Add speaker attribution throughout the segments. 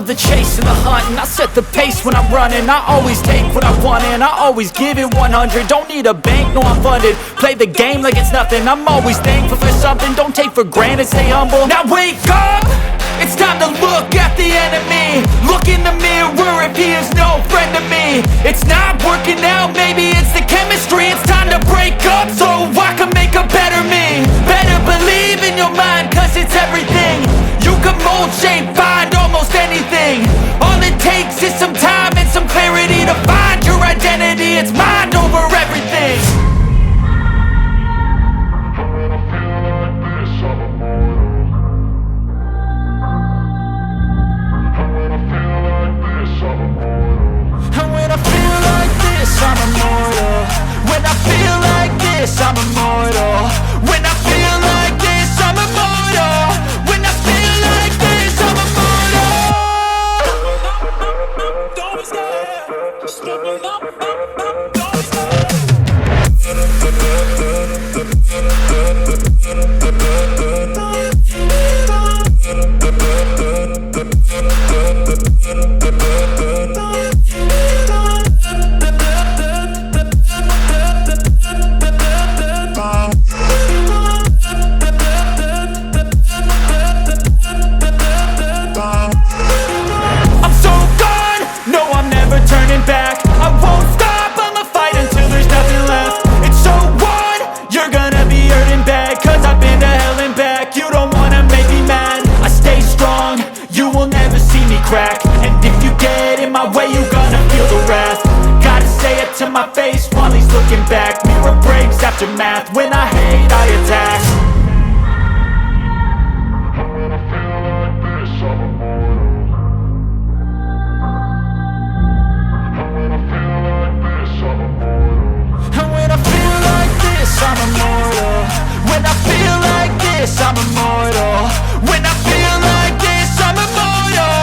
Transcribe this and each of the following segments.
Speaker 1: love the chase and the hunt, and I set the pace when I'm running. I always take what I want and I always give it 100. Don't need a bank, no I'm funded. Play the game like it's nothing. I'm always thankful for something. Don't take for granted, stay humble. Now wake up! It's time to look at the enemy. Look in the mirror if he is no friend to me. It's not working out, maybe it's the chemistry. It's time to break up so I can make a better me. Better believe in your mind, cause it's everything. You can mold, shape, find almost anything. All it takes is some time and some clarity to find your identity. It's mind over everything. I'm immortal. When I feel like this, I'm immortal. When I feel like this, I'm immortal. When I feel like this, I'm immortal. Don't be scared. Just level up. Don't be scared. Crack. And if you get in my way, you gonna feel the wrath. Gotta say it to my face while he's looking back. Mirror breaks after math. When I hate, I attack. When I feel like this, I'm immortal. When I feel like this, I'm immortal. When I feel like this, I'm immortal. When I feel like this, I'm immortal. When I feel like this, I'm immortal.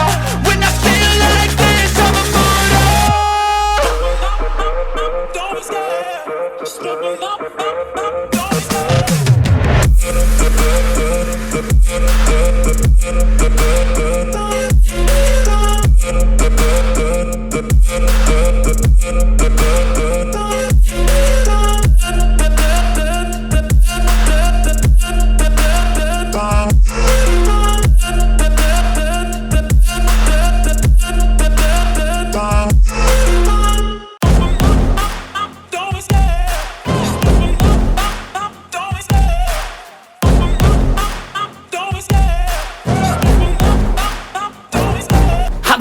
Speaker 1: When I feel like this, I'm immortal. Don't be scared. Just level up. Don't be scared.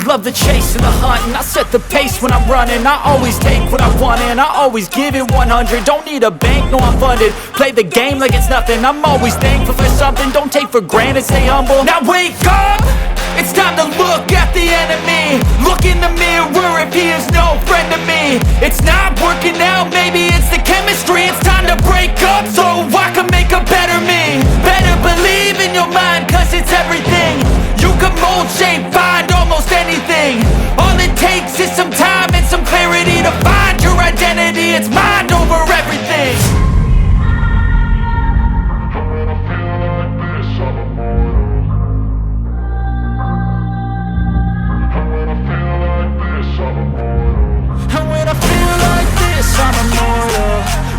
Speaker 1: Love the chase and the hunt, and I set the pace when I'm running. I always take what I want and I always give it 100. Don't need a bank, no I'm funded. Play the game like it's nothing. I'm always thankful for something. Don't take for granted, stay humble. Now wake up! It's time to look at the enemy. Look in the mirror if he is no friend to me. It's not working out, maybe it's the chemistry. It's time to break up so I can make a better me. Better believe in your mind, cause it's everything. You can mold, shape, find almost anything. All it takes is some time and some clarity to find your identity. It's mind over everything. When I feel like this, I'm immortal.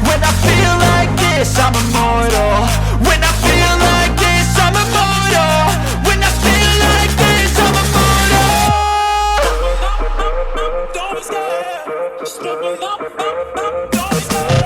Speaker 1: When I feel like this, I'm immortal. When I feel like this, I'm immortal. When I feel like this, I'm immortal. When I feel like this, I'm immortal. When I feel like this, I'm immortal. Don't be scared. Just level up. Don't be scared.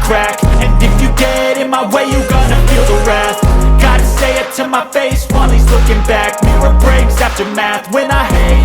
Speaker 1: Crack. And if you get in my way, you gonna feel the wrath. Gotta say it to my face while he's looking back. Mirror breaks after math. When I hate,